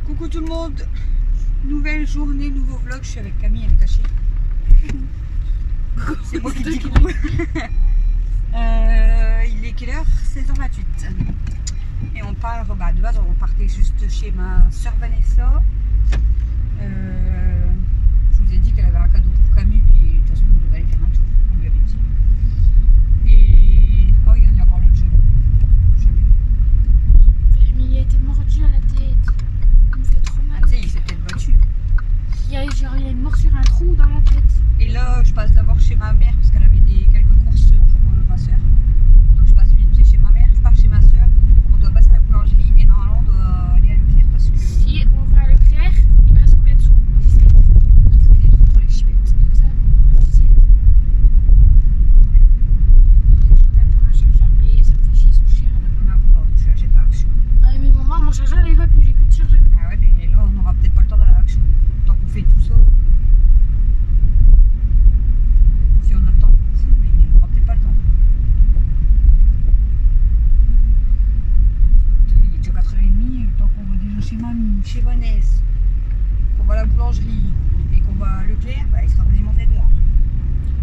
Coucou tout le monde, nouvelle journée, nouveau vlog. Je suis avec Camille, elle est cachée. C'est moi qui dis coucou. Il est quelle heure? 16h28. Et on part, bah, de base on partait juste chez ma soeur Vanessa. Je vous ai dit qu'elle avait un cadeau pour Camille, puis de toute façon on devait aller faire un tour, on lui avait dit. Et oh regarde, il y a encore le jeu. Mais il a été mordu à la tête. Il me fait trop mal. Ah, tu sais, il s'est peut-être battu. Il y a une morsure, un trou dans la tête. Et là, je passe d'abord chez ma mère parce qu'elle avait quelques courses pour ma soeur. Donc je passe vite fait chez ma mère, je pars chez ma soeur. On doit passer à la boulangerie et normalement on doit aller à Leclerc parce que... Si on va à Leclerc, il me reste combien de sous? 17. Il faut des trucs pour les chipettes. C'est ça? 17. Faudrait que je regarde pour un chargeur, mais ça me fait chier son cher. Je l'achète à Action. Ah mais maman, mon chargeur il va plus, j'ai plus de chargeur. Ah ouais, mais là on n'aura peut-être pas le temps d'aller à Action. Tant qu'on fait tout ça. Si on a le temps, on s'en fout, mais on n'aura peut-être pas le temps. Il est déjà 4h30, tant qu'on va déjà chez mamie, chez Vanessa, qu'on va à la boulangerie et qu'on va à Leclerc, bah il sera quasiment 7h.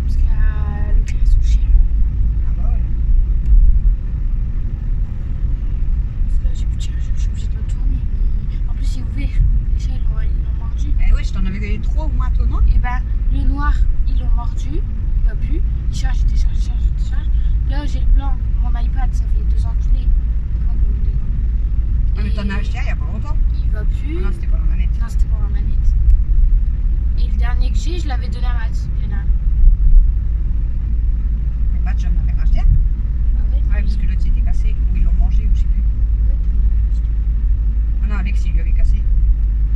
Parce que là, Leclerc ils sont chiens. Ah bah ouais. Parce que là j'ai plus de chargeur, je suis obligée de le tourner. Mais en plus il est ouvert, les chats ils l'ont mordu. Eh ouais, je t'en avais 3 au moins toi, non? Et ben le noir ils l'ont mordu, il va plus. Il charge, il décharge, il charge, il décharge. Là j'ai le blanc, mon iPad ça fait 2 ans que je l'ai. Ça va, bon, 2 ans. Ah mais t'en as acheté il y a pas longtemps. Il va plus. Ah non, c'était pas la manette. Non, c'était pour la manette. Et le dernier que j'ai, je l'avais donné à Matt. Il y en a un. Mais Matt, j'en avais racheté. Ah ouais? Ouais, parce que l'autre s'était cassé, ou ils l'ont mangé, ou je sais plus. Ouais, t'en avais acheté. Ah non, Alex, il lui avait cassé.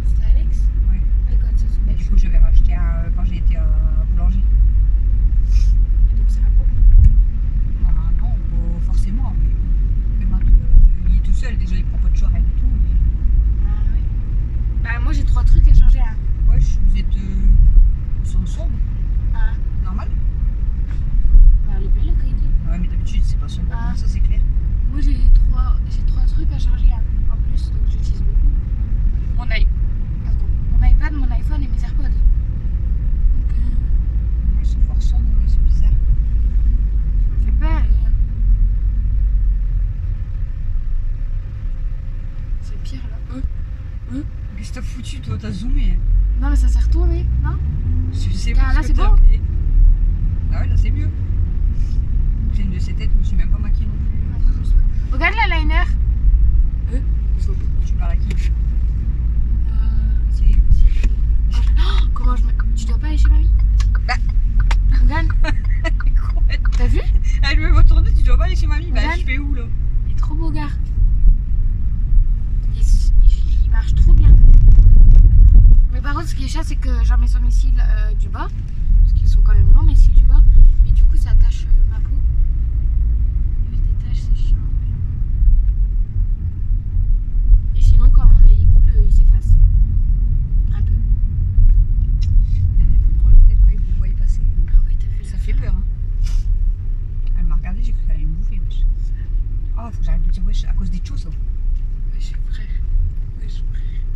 C'était Alex? Ouais. Ouais, quand ça se Et met. du coup, j'avais racheté un quand j'ai été à boulanger. Et donc ça va bon. Non, non, pas forcément, mais Matt, il est tout seul, déjà il prend pas de charrette et tout. Mais... Ah ouais. Bah moi j'ai 3 trucs à changer. Hein. Ouais, vous êtes sont sombres, Ah. normal. Bah elle est belle la qualité. Ouais, mais d'habitude, c'est pas sombre, Ah. ça c'est clair. Moi j'ai 3 trucs à charger hein, en plus, donc j'utilise beaucoup. Mon iPad, mon iPhone et mes AirPods. Donc Ouais, c'est fort sombre, c'est bizarre. ça me fait peur. C'est pire là. Qu'est-ce que t'as foutu, toi? T'as zoomé? Non mais ça s'est retourné, non? Je sais Ah, pas là, ce c'est que t'as bon. fait. Ah ouais, là c'est mieux. J'ai une de ces têtes, je me suis même pas maquillée non plus. Regarde la liner. Tu parles à qui? Si. Oh, comment je me... Tu dois pas aller chez mamie? Bah. Regarde. T'as vu? Elle me voit tourner, tu dois pas aller chez mamie. Bah, Regarde. je fais où là? Il est trop beau gars. Il marche trop bien. Mais par contre ce qui est chiant c'est que j'en mets sur mes cils du bas. Parce qu'ils sont quand même longs mes cils du bas. Mais du coup ça attache ma peau. Il fait des taches, c'est chiant. Et sinon quand mon lait coule il s'efface. Un peu. Il y en a qui me peut-être quand ils vous voient passer. Ah ouais t'as vu Ça fait peur. Hein. Elle m'a regardé, j'ai cru qu'elle allait me bouffer. Wesh. Oh, faut que j'arrête de dire wesh à cause des choses. Wesh frère. Wesh.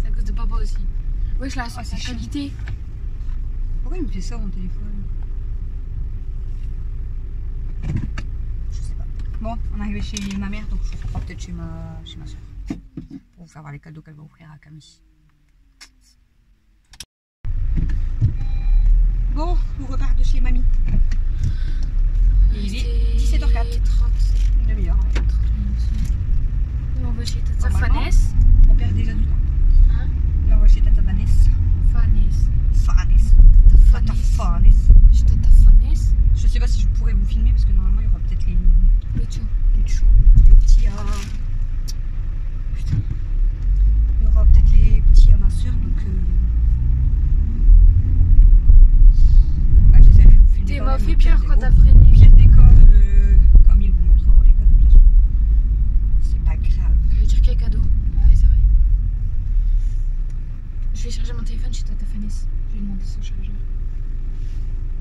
C'est à cause de papa aussi. Wesh la c'est chiant. qualité. Pourquoi il me fait ça mon téléphone? Je sais pas. Bon, on est arrivé chez ma mère, donc je reprends peut-être chez ma soeur. Pour vous faire voir les cadeaux qu'elle va offrir à Camille. Bon, on repart de chez mamie. Il est 17h04. 30. Une demi-heure. Ouais. 30 minutes. Nous on va chez Tata Normalement. Fanès. On perd déjà du temps. Hein? Là, on va chez Tata Vanessa. Fanès. Faness. Tata Faness. Chez Tata Fanès. Je sais pas si je pourrais vous filmer parce que normalement il y aura peut-être les tout. choux, les petits à... Putain. Il y aura peut-être les petits à ma soeur donc... Bah, j'essaie de vous filmer. T'es quand m'a même, fait au pire peur des- quand au t'as freiné. pire des cas, Camille vous montrera les cadeaux de toute façon. C'est pas grave. Je veux dire quel cadeau. Ah ouais c'est vrai. Je vais charger mon téléphone chez Tata Fanès. Je vais lui demander son chargeur.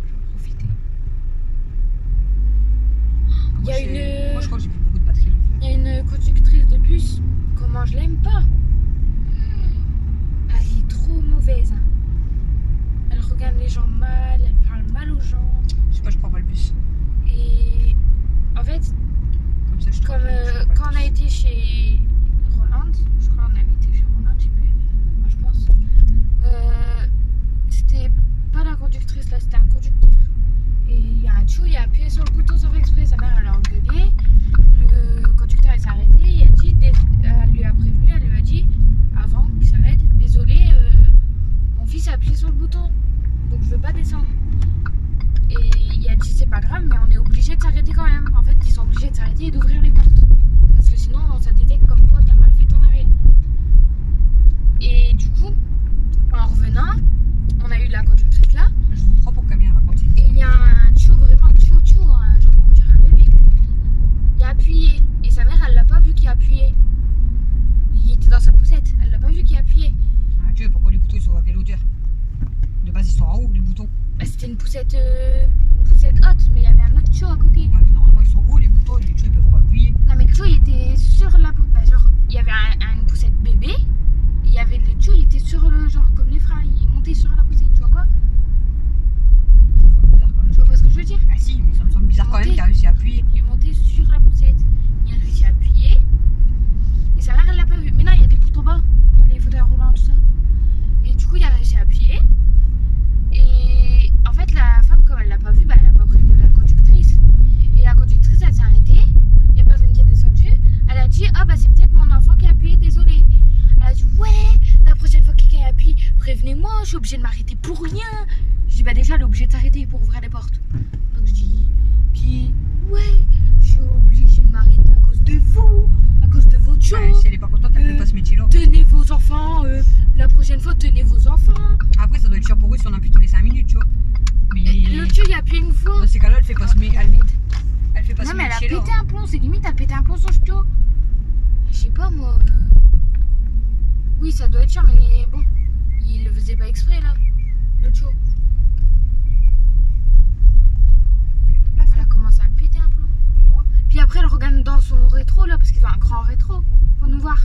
Je vais en profiter. Il y a Moi je une... crois que j'ai plus beaucoup de batterie non plus. Il y a une conductrice de bus. Comment je l'aime pas. moi, je suis obligée de m'arrêter pour rien. Je dis, bah déjà, elle est obligée de s'arrêter pour ouvrir les portes. Donc je dis, puis, ouais, je suis obligée de m'arrêter à cause de vous, à cause de votre show. Ouais, si elle est pas contente, elle fait pas ce métier-là. Tenez vos enfants, la prochaine fois, tenez vos enfants. Après, ça doit être chiant pour eux si on a plus tous les 5 minutes, tu vois. Mais L'autre jour, il y a plus une fois. dans ces cas-là, elle fait pas ce métier. Elle fait pas Non, ce mais elle a métier-là. pété un plomb, c'est limite, elle a pété un plomb sur studio. Je sais pas, moi. Oui, ça doit être chiant, mais bon, il le faisait pas exprès, là. L'autre jour. Elle a commencé à péter un plomb. Puis après, elle regarde dans son rétro, là, parce qu'ils ont un grand rétro, pour nous voir.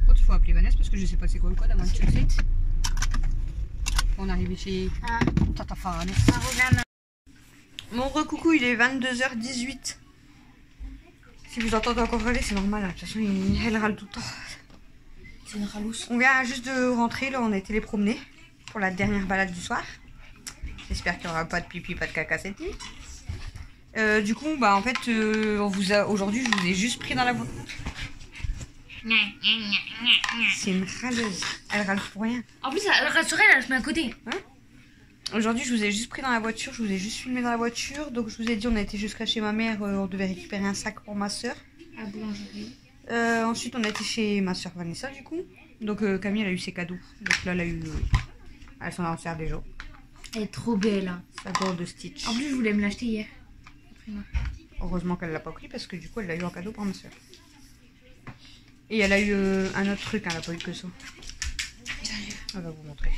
Oh, il faut appeler Vanessa parce que je sais pas c'est quoi le code à moi. C'est vite. On est arrivé chez Ah, Tata Farane. ça regarde. Mon recoucou, il est 22h18. Si vous entendez encore râler, c'est normal. De toute façon, elle râle tout le temps. C'est une ralousse. On vient juste de rentrer. Là, on a été les promener pour la dernière balade du soir. J'espère qu'il n'y aura pas de pipi, pas de caca cette nuit. Du coup, bah en fait, aujourd'hui, je vous ai juste pris dans la voiture. C'est une râleuse. Elle râle pour rien. En plus, rassurez, elle se met à côté. Aujourd'hui, je vous ai juste pris dans la voiture, je vous ai juste filmé dans la voiture. Donc, je vous ai dit, on a été jusqu'à chez ma mère, on devait récupérer un sac pour ma soeur. À boulangerie. Ensuite, on a été chez ma soeur Vanessa, du coup. Donc, Camille, elle a eu ses cadeaux. Donc là, elle a eu. Elle s'en a offert déjà. Elle est trop belle. Hein. Sa gourde de Stitch. En plus, je voulais me l'acheter hier. Heureusement qu'elle l'a pas pris parce que du coup, elle l'a eu en cadeau pour ma soeur. Et elle a eu un autre truc, elle n'a pas eu que ça. Elle va vous montrer.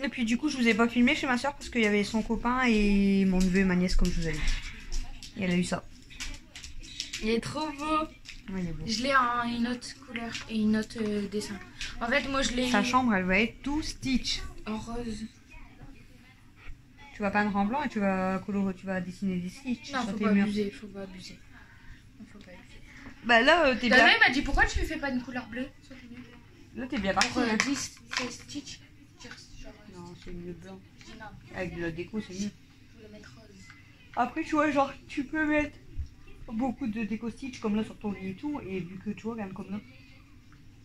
Et puis du coup, je vous ai pas filmé chez ma soeur parce qu'il y avait son copain et mon neveu et ma nièce, comme je vous avais dit. Et elle a eu ça. Il est trop beau. Ouais, il est beau. Je l'ai en une autre couleur et une autre dessin. En fait, moi, je l'ai Sa chambre, elle va être tout Stitch. en rose. Tu vas peindre en blanc et tu vas colorer, tu vas dessiner des Stitch. Non, sur faut tes pas murs. abuser, faut pas abuser. Faut pas abuser. Bah là, t'es bien. Il m'a dit pourquoi tu fais pas une couleur bleue sur tes murs. Là, t'es bien parti. Pour Hein. 10, c'est Stitch. Genre, Non, c'est mieux blanc. je dis non, Avec de la déco, c'est mieux. je voulais mettre rose. Après, tu vois, genre, tu peux mettre beaucoup de déco Stitch comme là sur ton lit et tout. Et vu que tu vois, regarde comme là,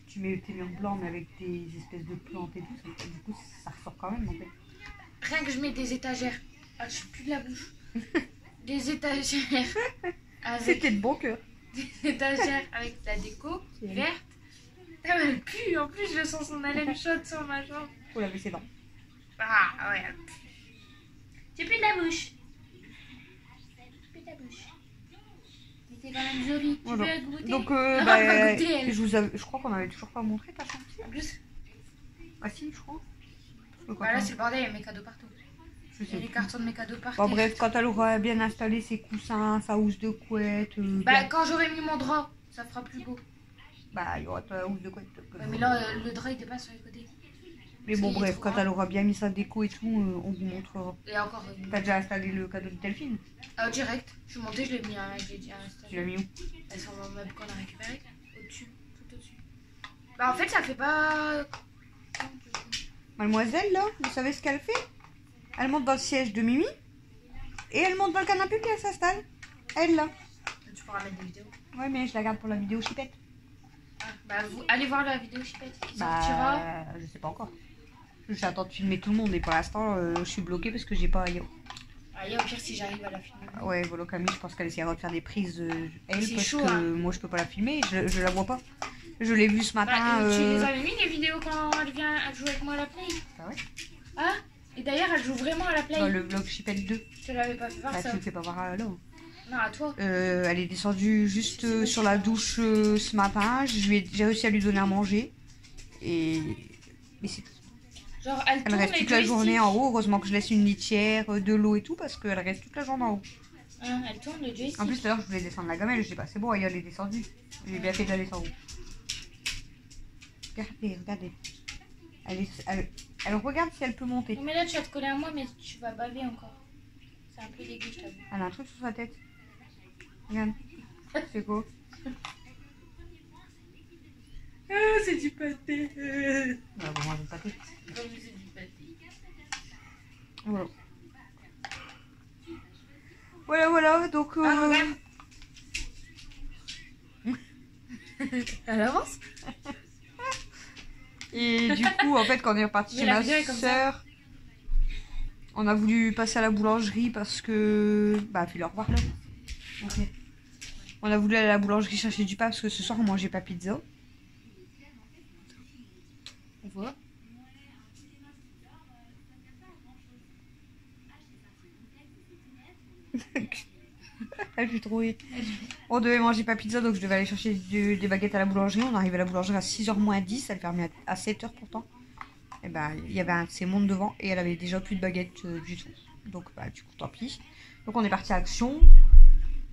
tu mets tes murs blancs mais avec des espèces de plantes et tout, ça, du coup, ça ressort quand même en fait. Rien que je mets des étagères. Ah, je suis plus de la bouche. Des étagères avec C'était de bon cœur. des étagères avec la déco verte. Ah, mais elle pue. En plus, je sens son haleine chaude sur ma jambe. Faut laver ses dents. Ah ouais, elle pue. J'ai plus de la bouche. Plus de la bouche. Mais t'es quand même jolie. Tu Voilà. veux goûter? Donc, Elle va goûter, elle. je crois qu'on avait toujours pas montré ta chambre. En plus, Ah si, je crois. voilà, c'est le bordel, il y a mes cadeaux partout. Je Il y a sais les plus. cartons de mes cadeaux partout. Bon, bref, quand elle aura bien installé ses coussins, sa housse de couette, Bah, bien- quand j'aurai mis mon drap, ça fera plus beau. bah, il y aura ta housse de couette. Ouais, mais là, le drap il était pas sur les côtés. Mais parce bon, qu'il est bref, trop quand grand. elle aura bien mis sa déco et tout, on vous montrera. Et encore. T'as déjà installé le cadeau de Delphine? Direct. Je suis montée, je l'ai mis à. J'ai dit à Tu l'as mis où? Elle sur mon meuble qu'on a récupéré. Au-dessus. Tout au-dessus. Bah, en fait, ça fait pas. Mademoiselle, là, vous savez ce qu'elle fait? Elle monte dans le siège de Mimi et elle monte dans le canapé puis elle s'installe. Elle, là. Tu pourras mettre des vidéos. Ouais, mais je la garde pour la vidéo chipette. Ah, bah, vous allez voir la vidéo chipette qui sortira. Bah, je sais pas encore. J'attends de filmer tout le monde et pour l'instant, je suis bloquée parce que j'ai pas. Allez, au pire, si j'arrive à la filmer. Ouais, voilà, Camille, je pense qu'elle essaiera de faire des prises elle C'est parce chaud, que hein. moi je peux pas la filmer, je la vois pas. Je l'ai vue ce matin. Bah, tu les avais mis les vidéos quand elle vient elle joue avec moi à la play? Ah ouais. Ah, et d'ailleurs, elle joue vraiment à la play. Dans le vlog Chipette 2. Je te l'avais pas fait voir Bah, ça. tu le fais pas voir là. Non, à toi. Elle est descendue juste sur la douche ce matin. J'ai réussi à lui donner à manger. Et. Mais c'est tout. Genre, elle Elle tourne reste les toute la joysticks. journée en haut. Heureusement que je laisse une litière, de l'eau et tout parce qu'elle reste toute la journée en haut. Hein, elle tourne le joystick. En plus, tout à l'heure, je voulais descendre la gamelle. Je sais pas, c'est bon, elle est descendue. J'ai bien fait d'aller en haut. Regardez, regardez. Elle regarde si elle peut monter. Non, mais là, tu vas te coller à moi, mais tu vas baver encore. C'est un peu dégueu, je t'avoue. Elle a un truc sur sa tête. Regarde. C'est quoi? C'est du pâté. On va manger le pâté. Comme c'est du pâté. Voilà. Voilà, voilà. Donc, Ah, regarde. À l'avance. Et du coup, en fait, quand on est reparti chez ma soeur, on a voulu passer à la boulangerie parce que... Bah, fais-le revoir là. Ok. On a voulu aller à la boulangerie chercher du pain parce que ce soir, on mangeait pas pizza. On voit. Je suis trop... On devait manger pas pizza, donc je devais aller chercher des baguettes à la boulangerie. On arrive à la boulangerie à 6h moins 10, elle fermait à 7h pourtant. Et ben, il y avait un de ses mondes devant et elle avait déjà plus de baguettes du tout. Donc, bah, du coup, tant pis. Donc, on est parti à Action.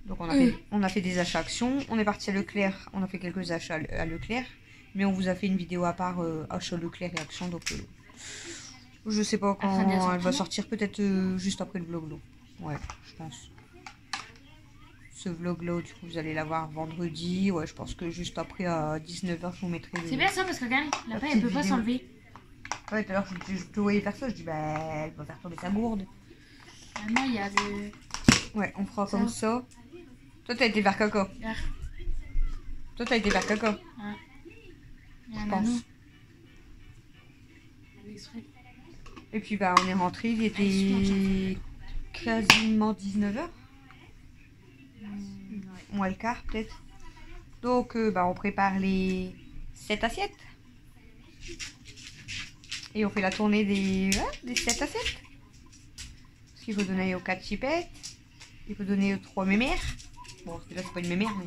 Donc, on a fait des achats Action. On est parti à Leclerc. On a fait quelques achats à Leclerc. Mais on vous a fait une vidéo à part achat Leclerc et Action. Donc, je sais pas quand elle va sortir. Peut-être juste après le vlog. Ouais, je pense. Ce vlog là, du coup, vous allez l'avoir vendredi. Ouais, je pense que juste après à 19h, je vous mettrai. C'est bien ça parce que regarde, la paille elle peut pas s'enlever. Ouais, tout à l'heure, je te voyais faire ça. Je dis, bah, elle va faire tomber sa gourde. Maintenant, il y a de. Ouais, on fera comme ça. Toi, t'as été vers caca. Toi, t'as été vers caca. Ah. Je pense. Et puis, bah, on est rentré. Il était quasiment 19h. Moins le quart peut-être. Donc bah, on prépare les 7 assiettes. Et on fait la tournée des 7 assiettes. Parce qu'il faut donner aux 4 chipettes. Il faut donner aux 3 mémères. Bon, là c'est pas une mémère, mais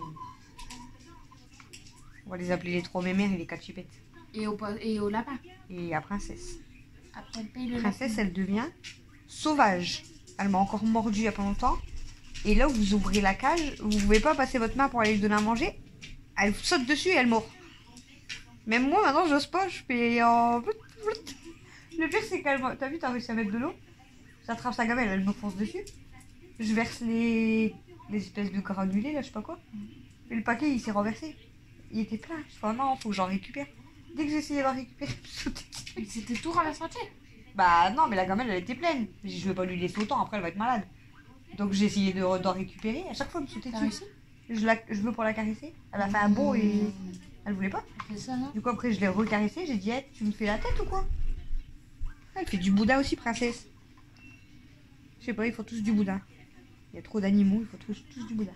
on va les appeler les 3 mémères et les 4 chipettes. Et au lapin. Et à Princesse. Après, le Princesse, elle devient sauvage. Elle m'a encore mordu il y a pas longtemps. Et là où vous ouvrez la cage, vous pouvez pas passer votre main pour aller lui donner à manger. Elle saute dessus et elle mord. Même moi maintenant j'ose pas, je fais en... Le pire c'est qu'elle... T'as vu, t'as réussi à mettre de l'eau. Ça attrape sa gamelle, elle me fonce dessus. Je verse les espèces de granulés là, je sais pas quoi. Et le paquet il s'est renversé. Il était plein. Je fais non, faut que j'en récupère. Dès que j'ai essayé d'en récupérer, c'était tout renversé. Bah non, mais la gamelle elle était pleine. Je vais pas lui laisser autant, après elle va être malade. Donc j'ai essayé d'en récupérer, à chaque fois elle me sautait dessus. Je veux pour la caresser. Elle a fait un bond et elle voulait pas. Ça, non. Du coup après je l'ai recaressée, j'ai dit hey, tu me fais la tête ou quoi? Elle fait du boudin aussi, Princesse. Je sais pas, ils font tous du boudin. Il y a trop d'animaux, ils font tous du boudin.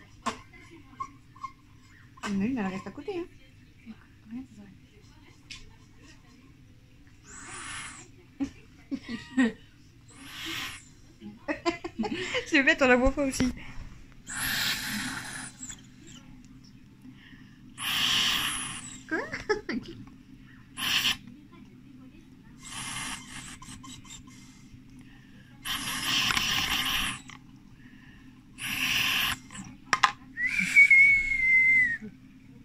Il y en a une, elle reste à côté. Hein. C'est bête, on la voit pas aussi. Quoi?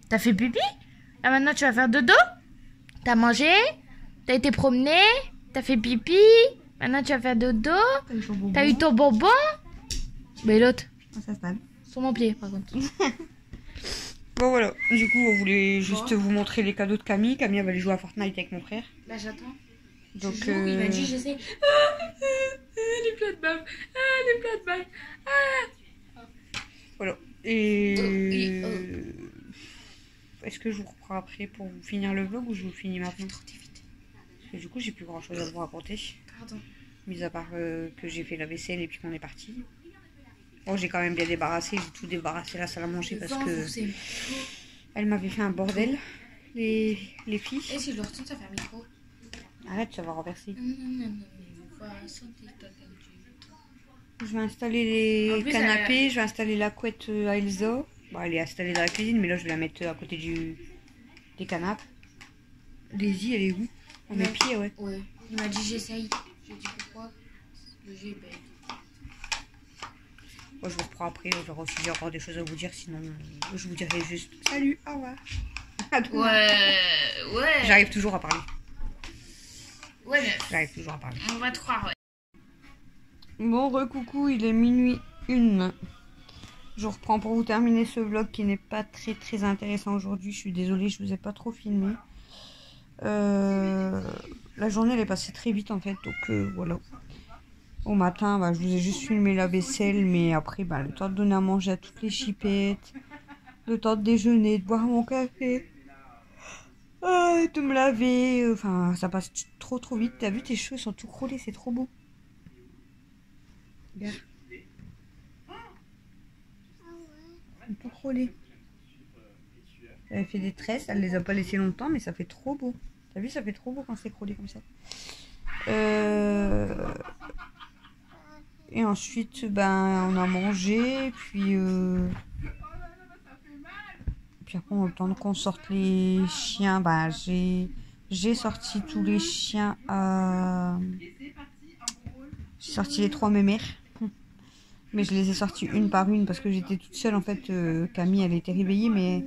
T'as fait pipi? Là maintenant tu vas faire dodo? T'as mangé? T'as été promené? T'as fait pipi? Maintenant tu vas faire dodo? T'as eu ton bonbon? Mais l'autre. Ça se sur mon pied par contre. Bon voilà, du coup on voulait juste vous montrer les cadeaux de Camille. Camille elle va aller jouer à Fortnite avec mon frère. Bah j'attends. Donc il m'a dit j'essaie. Les plats de bave. Les plats de bave. Voilà. Et est-ce que je vous reprends après pour vous finir le vlog ou je vous finis maintenant? Parce que du coup j'ai plus grand chose à vous raconter. Pardon. Mis à part que j'ai fait la vaisselle et puis qu'on est parti. Bon, j'ai quand même bien débarrassé, j'ai tout débarrassé la salle à manger parce que elle m'avait fait un bordel, les filles. Et si je le retourne, ça fait un micro. Arrête, ça va renverser. Je vais installer les canapés, je vais installer la couette à Elsa. Bon, elle est installée dans la cuisine, mais là je vais la mettre à côté des canapes. Daisy, elle est où? À mes pieds, ouais. Ouais, il m'a dit j'essaye. J'ai dit pourquoi? Le jeu est bête. Moi, je vous reprends après, on verra si j'ai encore des choses à vous dire, sinon je vous dirai juste salut, au revoir. Ouais. J'arrive toujours à parler. Ouais, mais j'arrive toujours à parler. On va te croire, ouais. Bon, recoucou, il est minuit 1. Je reprends pour vous terminer ce vlog qui n'est pas très intéressant aujourd'hui. Je suis désolée, je vous ai pas trop filmé. La journée elle est passée très vite en fait, donc voilà. Au matin, bah, je vous ai juste filmé la vaisselle, mais après, bah, le temps de donner à manger à toutes les chipettes, le temps de déjeuner, de boire mon café. de me laver. Enfin, ça passe trop vite. T'as vu, tes cheveux sont tout crôlés, c'est trop beau. Regarde. Ils sont tout crôlés. Elle fait des tresses, elle les a pas laissées longtemps, mais ça fait trop beau. T'as vu, ça fait trop beau quand c'est crôlé comme ça. Et ensuite, ben, on a mangé, puis après, on attend qu'on sorte les chiens. Ben, j'ai sorti tous les chiens à... J'ai sorti les 3 mémères. Mais je les ai sortis une par une parce que j'étais toute seule. En fait, Camille, elle était réveillée, mais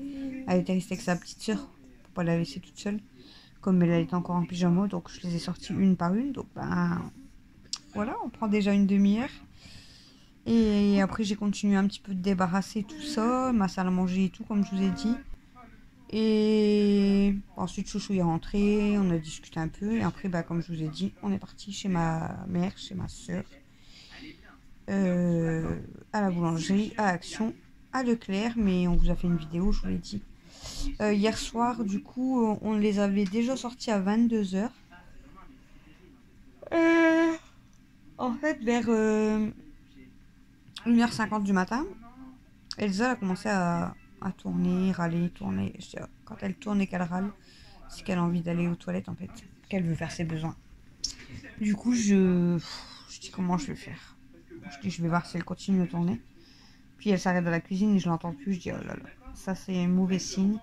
elle était restée avec sa petite soeur pour pas la laisser toute seule. Comme elle était encore en pyjama, donc je les ai sortis une par une. Donc, ben, voilà, on prend déjà une demi-heure. Et après, j'ai continué un petit peu de débarrasser tout ça, ma salle à manger et tout, comme je vous ai dit. Et ensuite, Chouchou est rentré, on a discuté un peu. Et après, bah, comme je vous ai dit, on est parti chez ma mère, chez ma soeur, à la boulangerie, à Action, à Leclerc. Mais on vous a fait une vidéo, je vous l'ai dit. Hier soir, du coup, on les avait déjà sortis à 22 h. En fait, vers 1h50 du matin, Elsa a commencé à tourner, râler, tourner. Quand elle tourne et qu'elle râle, c'est qu'elle a envie d'aller aux toilettes en fait, qu'elle veut faire ses besoins. Du coup, je dis comment je vais faire. Je dis je vais voir si elle continue de tourner. Puis elle s'arrête dans la cuisine et je l'entends plus. Je dis oh là là, ça c'est un mauvais signe.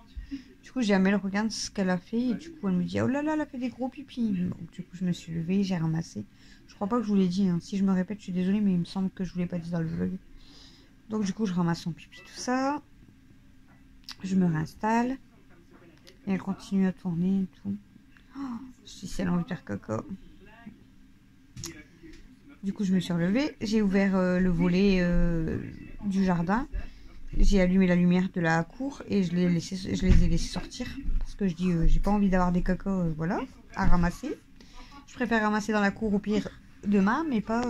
Du coup, j'ai elle regarde ce qu'elle a fait et du coup elle me dit oh là là, elle a fait des gros pipis. Donc du coup, je me suis levée, j'ai ramassé. Je crois pas que je vous l'ai dit. Hein. Si je me répète, je suis désolée, mais il me semble que je vous l'ai pas dit dans le vlog. Donc du coup, je ramasse son pipi, tout ça. Je me réinstalle. Et elle continue à tourner et tout. Oh, si c'est envie de faire caca. Du coup, je me suis relevée. J'ai ouvert le volet du jardin. J'ai allumé la lumière de la cour et je les ai laissés sortir. Parce que je dis, j'ai pas envie d'avoir des cacas, voilà, à ramasser. Je préfère ramasser dans la cour au pire demain, mais pas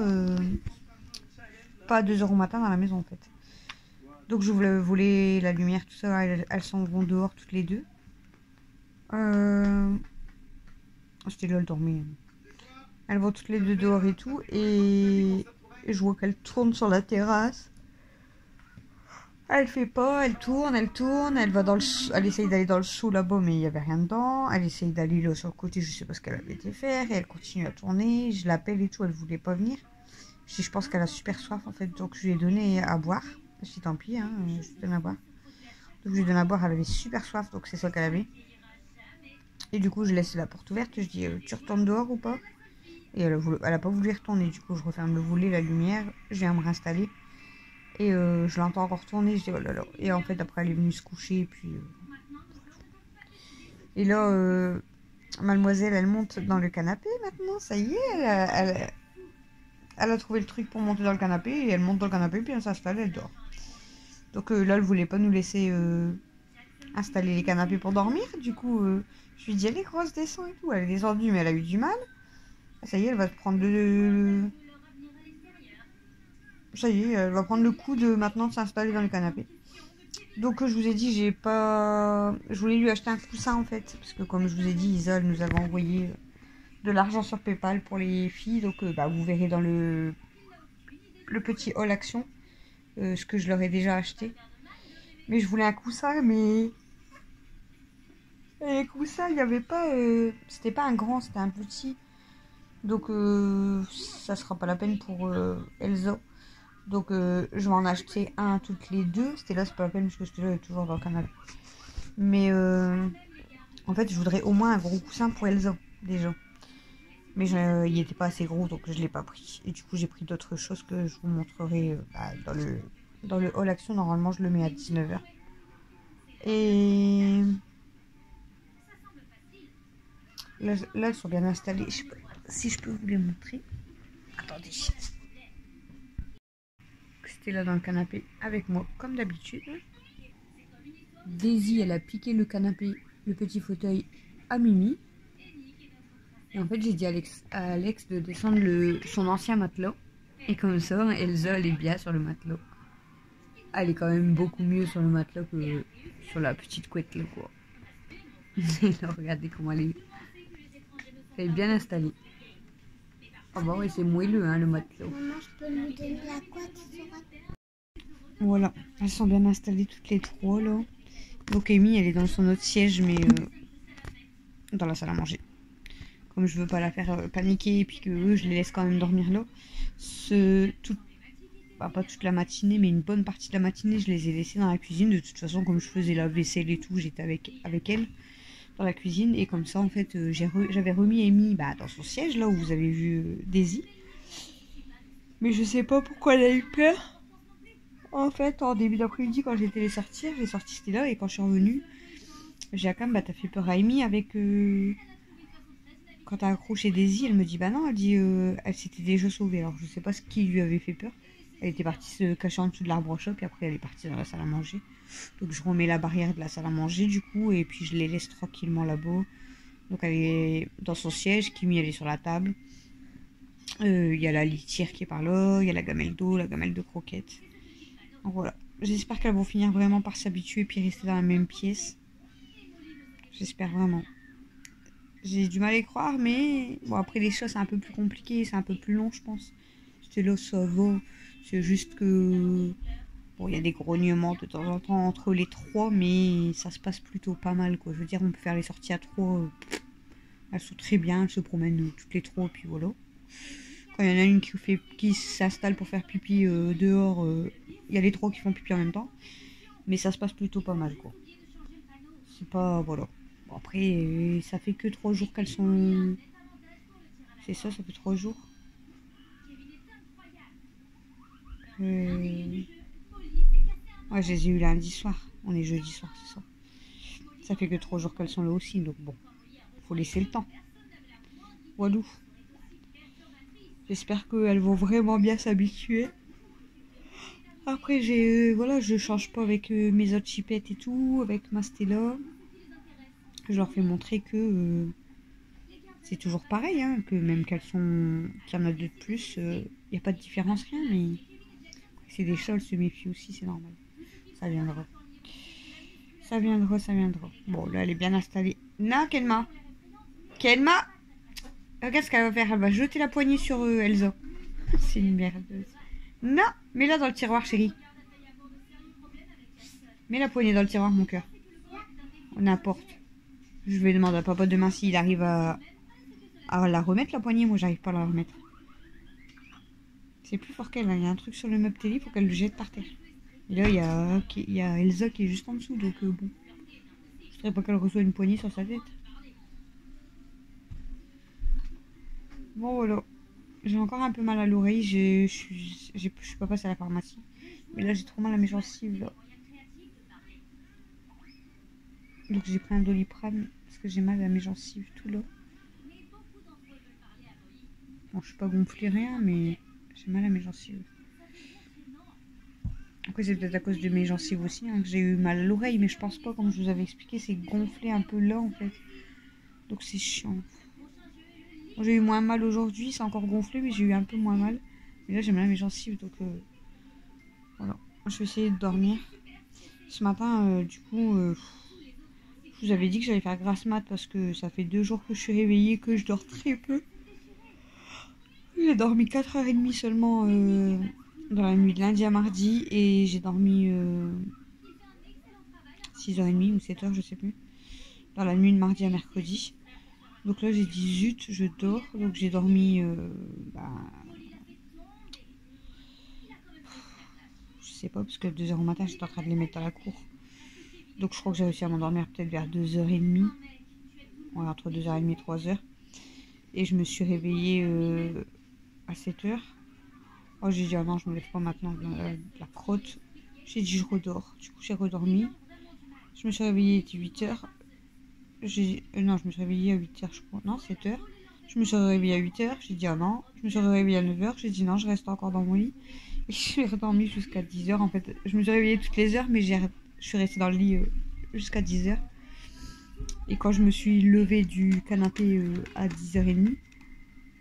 à 2 h au matin dans la maison en fait. Donc je voulais voler la lumière, tout ça, elles s'en vont dehors toutes les deux. C'était là, elles dormaient. Elles vont toutes les deux dehors et tout, et je vois qu'elles tournent sur la terrasse. Elle fait pas, elle tourne, elle va dans le, elle essaye d'aller dans le seau là-bas, mais il y avait rien dedans. Elle essaye d'aller là sur le côté, je sais pas ce qu'elle avait été faire, et elle continue à tourner. Je l'appelle et tout, elle voulait pas venir. Je pense qu'elle a super soif en fait, donc je lui ai donné à boire. Je dis tant pis, hein, je lui donne à boire. Donc je lui donne à boire, elle avait super soif, donc c'est ça qu'elle avait. Et du coup je laisse la porte ouverte, je dis tu retournes dehors ou pas? Et elle a pas voulu retourner, du coup je referme le volet, la lumière, je viens me réinstaller. Et je l'entends encore tourner, je dis oh là là. Et en fait après elle est venue se coucher, et puis... Et là, mademoiselle elle monte dans le canapé maintenant, ça y est, elle a trouvé le truc pour monter dans le canapé, et elle monte dans le canapé, puis elle s'installe, elle dort. Donc là, elle voulait pas nous laisser installer les canapés pour dormir. Du coup, je lui dis, allez, grosse, descends et tout. Elle est descendue, mais elle a eu du mal. Ça y est, elle va prendre le... Ça y est, elle va prendre le coup de maintenant de s'installer dans le canapé. Donc je vous ai dit, j'ai pas... Je voulais lui acheter un coussin en fait. Parce que comme je vous ai dit, Isa, elle nous avait envoyé de l'argent sur PayPal pour les filles. Donc bah, vous verrez dans le petit haul action ce que je leur ai déjà acheté. Mais je voulais un coussin, mais... Et les coussins, il n'y avait pas... C'était pas un grand, c'était un petit. Donc ça sera pas la peine pour Elsa. Donc je vais en acheter un toutes les deux. C'était là, c'est pas la peine parce que celui-là est toujours dans le canapé. Mais en fait, je voudrais au moins un gros coussin pour Elsa, déjà. Mais il n'était pas assez gros, donc je ne l'ai pas pris. Et du coup, j'ai pris d'autres choses que je vous montrerai dans le haul action. Normalement, je le mets à 19 h. Et là, elles sont bien installées. Je sais pas si je peux vous les montrer. Attendez. C'était là dans le canapé avec moi, comme d'habitude. Daisy, elle a piqué le canapé, le petit fauteuil à Mimi. Et en fait, j'ai dit à Alex de descendre son ancien matelas. Et comme ça, Elsa, elle est bien sur le matelas. Elle est quand même beaucoup mieux sur le matelas que sur la petite couette là, quoi. Regardez comment elle est bien installée. Oh bah ouais, c'est moelleux hein, le matelot. Maman, je peux lui donner la couette, Voilà, elles sont bien installées toutes les trois là. Donc Amy, elle est dans son autre siège, mais dans la salle à manger. Comme je veux pas la faire paniquer et puis que eux, je les laisse quand même dormir là. Pas toute la matinée, mais une bonne partie de la matinée, je les ai laissées dans la cuisine. De toute façon, comme je faisais la vaisselle et tout, j'étais avec elle dans la cuisine. Et comme ça, en fait, j'avais remis Amy dans son siège, là où vous avez vu Daisy. Mais je sais pas pourquoi elle a eu peur. En fait, en début d'après-midi, quand j'étais les sortir, j'ai sorti c'était là. Et quand je suis revenue, j'ai dit, t'as fait peur à Amy avec... Quand t'as accroché Daisy, elle me dit, bah non, elle dit, elle s'était déjà sauvée. Alors, je sais pas ce qui lui avait fait peur. Elle était partie se cacher en dessous de l'arbre à choc, et après elle est partie dans la salle à manger. Donc je remets la barrière de la salle à manger du coup, et puis je les laisse tranquillement là-bas. Donc elle est dans son siège, Kimi elle est sur la table. Il y a la litière qui est par là, il y a la gamelle d'eau, la gamelle de croquettes. Donc voilà, j'espère qu'elles vont finir vraiment par s'habituer et puis rester dans la même pièce. J'espère vraiment. J'ai du mal à y croire, mais bon après les chats c'est un peu plus compliqué, c'est un peu plus long je pense. C'était là ça va. C'est juste que bon, il y a des grognements de temps en temps entre les trois, mais ça se passe plutôt pas mal quoi. Je veux dire, on peut faire les sorties à trois, elles sont très bien, elles se promènent toutes les trois, puis voilà. Quand il y en a une qui s'installe pour faire pipi dehors, il y a les trois qui font pipi en même temps, mais ça se passe plutôt pas mal quoi. C'est pas voilà. Bon, après, ça fait que 3 jours qu'elles sont. C'est ça fait 3 jours. Ouais, je les ai eu lundi soir. On est jeudi soir, c'est ça. Ça fait que 3 jours qu'elles sont là aussi, donc bon. Faut laisser le temps. Voilà. J'espère qu'elles vont vraiment bien s'habituer. Après, je change pas avec mes autres chipettes et tout, avec ma Stella. Je leur fais montrer que c'est toujours pareil, hein, que même qu'il y en a deux de plus, il n'y a pas de différence, rien, mais c'est des chats, elles se méfient aussi, c'est normal. Ça viendra. Ça viendra. Bon, là, elle est bien installée. Non, Kenma. Regarde ce qu'elle va faire. Elle va jeter la poignée sur Elsa. C'est une merdeuse. Non, mets-la dans le tiroir, chérie. Mets la poignée dans le tiroir, mon cœur. N'importe. Je vais demander à papa demain s'il arrive à la remettre, la poignée. Moi, j'arrive pas à la remettre. C'est plus fort qu'elle. Il y a un truc sur le meuble télé, il faut qu'elle le jette par terre. Et là, il y a Elsa qui est juste en dessous, donc bon. Je voudrais pas qu'elle reçoive une poignée sur sa tête. Bon, voilà. J'ai encore un peu mal à l'oreille. Je suis pas passée à la pharmacie. Mais là, j'ai trop mal à mes gencives, là. Donc, j'ai pris un Doliprane parce que j'ai mal à mes gencives, tout là. Bon, je suis pas gonflée, rien, mais j'ai mal à mes gencives. Après, c'est peut-être à cause de mes gencives aussi, hein, que j'ai eu mal à l'oreille, mais je pense pas, comme je vous avais expliqué, c'est gonflé un peu là, en fait. Donc, c'est chiant. Bon, j'ai eu moins mal aujourd'hui, c'est encore gonflé, mais j'ai eu un peu moins mal. Mais là, j'ai mal à mes gencives, donc voilà. Je vais essayer de dormir. Ce matin, du coup, je vous avais dit que j'allais faire grasse mat parce que ça fait 2 jours que je suis réveillée, que je dors très peu. J'ai dormi 4h30 seulement dans la nuit de lundi à mardi et j'ai dormi 6h30 ou 7h, je sais plus, dans la nuit de mardi à mercredi. Donc là j'ai dit zut, je dors. Donc j'ai dormi je sais pas, parce que 2h au matin j'étais en train de les mettre à la cour. Donc je crois que j'ai réussi à m'endormir peut-être vers 2h30. Ouais, entre 2h30 et 3h. Et je me suis réveillée à 7h. Oh, j'ai dit, ah non, je me lève pas maintenant, de la crotte. J'ai dit, je redors. Du coup, j'ai redormi. Je me suis réveillée, il était 8h. Non, je me suis réveillée à 8h, je crois. Non, 7h. Je me suis réveillée à 8h. J'ai dit, ah non. Je me suis réveillée à 9h. J'ai dit, non, je reste encore dans mon lit. Et j'ai redormi jusqu'à 10h. En fait, je me suis réveillée toutes les heures, mais je suis restée dans le lit jusqu'à 10h. Et quand je me suis levée du canapé à 10h30,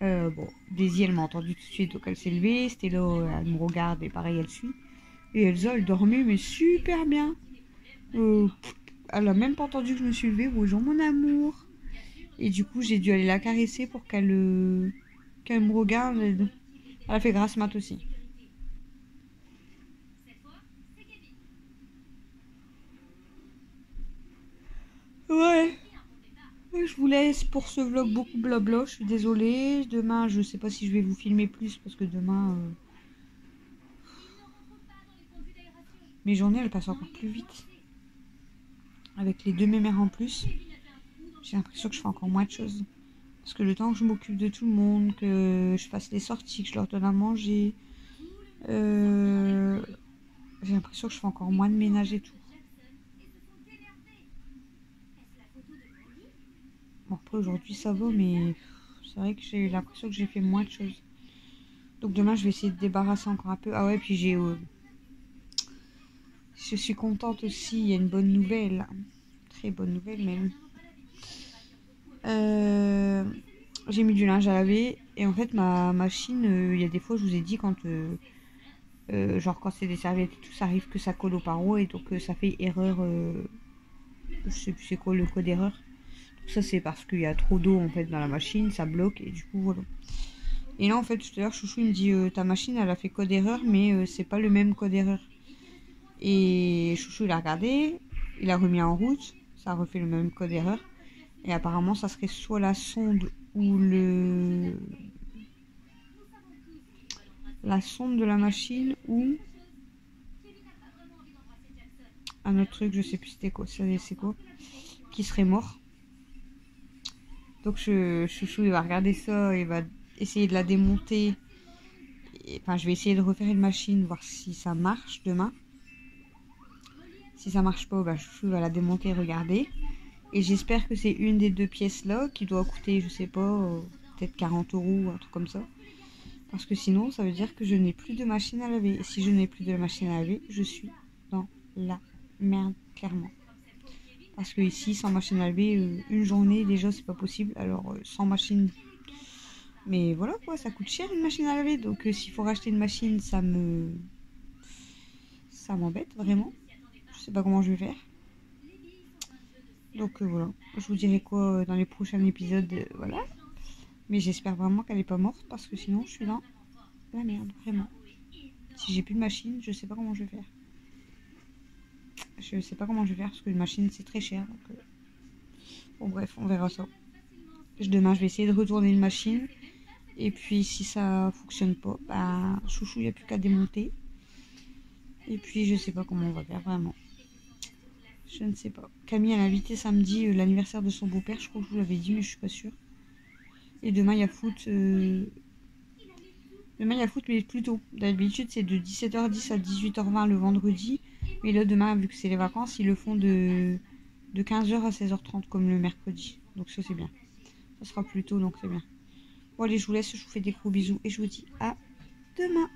bon, Daisy, elle m'a entendu tout de suite, donc elle s'est levée. C'était là, elle me regarde et pareil, elle suit. Et Elsa, elle dormait, mais super bien. Elle elle a même pas entendu que je me suis levée. Bonjour mon amour. Et du coup, j'ai dû aller la caresser pour qu'elle me regarde. Elle a fait grasse mat aussi. Ouais. Je vous laisse pour ce vlog beaucoup blabla. Je suis désolée. Demain, je sais pas si je vais vous filmer plus parce que demain, mes journées elles passent encore plus vite. Avec les 2 mémères en plus, j'ai l'impression que je fais encore moins de choses. Parce que le temps que je m'occupe de tout le monde, que je fasse les sorties, que je leur donne à manger, j'ai l'impression que je fais encore moins de ménage et tout. Bon, après aujourd'hui ça va, mais c'est vrai que j'ai l'impression que j'ai fait moins de choses. Donc demain je vais essayer de débarrasser encore un peu. Ah ouais, puis je suis contente aussi, il y a une bonne nouvelle. Très bonne nouvelle même. J'ai mis du linge à laver et en fait ma machine, il y a des fois je vous ai dit quand genre quand c'est des serviettes et tout, ça arrive que ça colle aux parois et donc ça fait erreur, je sais plus c'est quoi le code erreur. Donc ça c'est parce qu'il y a trop d'eau en fait dans la machine, ça bloque et du coup voilà. Et là en fait tout à l'heure Chouchou il me dit ta machine elle a fait code erreur mais c'est pas le même code erreur. Et Chouchou il a regardé, il a remis en route, ça a refait le même code erreur. Et apparemment ça serait soit la sonde ou la sonde de la machine ou un autre truc, je sais plus c'était quoi, c'est quoi, qui serait mort. Donc Chouchou il va regarder ça, il va essayer de la démonter. Enfin je vais essayer de refaire une machine, voir si ça marche demain. Si ça marche pas, bah, Chouchou va la démonter et regarder. Et j'espère que c'est une des 2 pièces là qui doit coûter, je sais pas, peut-être 40 € ou un truc comme ça. Parce que sinon, ça veut dire que je n'ai plus de machine à laver. Et si je n'ai plus de machine à laver, je suis dans la merde, clairement. Parce que ici, sans machine à laver, une journée déjà, c'est pas possible. Alors, sans machine. Mais voilà quoi, ça coûte cher une machine à laver. Donc, s'il faut racheter une machine, ça m'embête vraiment. Je sais pas comment je vais faire. Donc voilà, je vous dirai quoi dans les prochains épisodes, voilà. Mais j'espère vraiment qu'elle est pas morte parce que sinon je suis dans la merde, vraiment. Si j'ai plus de machine, je sais pas comment je vais faire. Je sais pas comment je vais faire parce que une machine c'est très cher. Donc, bon bref, on verra ça. Demain je vais essayer de retourner une machine. Et puis si ça fonctionne pas, bah Chouchou il n'y a plus qu'à démonter. Et puis je sais pas comment on va faire vraiment. Je ne sais pas. Camille elle a invité samedi l'anniversaire de son beau-père, je crois que je vous l'avais dit mais je suis pas sûre. Et demain il y a foot. Demain il y a foot mais plus tôt. D'habitude c'est de 17h10 à 18h20 le vendredi. Mais là demain vu que c'est les vacances ils le font de 15h à 16h30 comme le mercredi. Donc ça c'est bien. Ça sera plus tôt donc c'est bien. Bon allez je vous laisse, je vous fais des gros bisous et je vous dis à demain.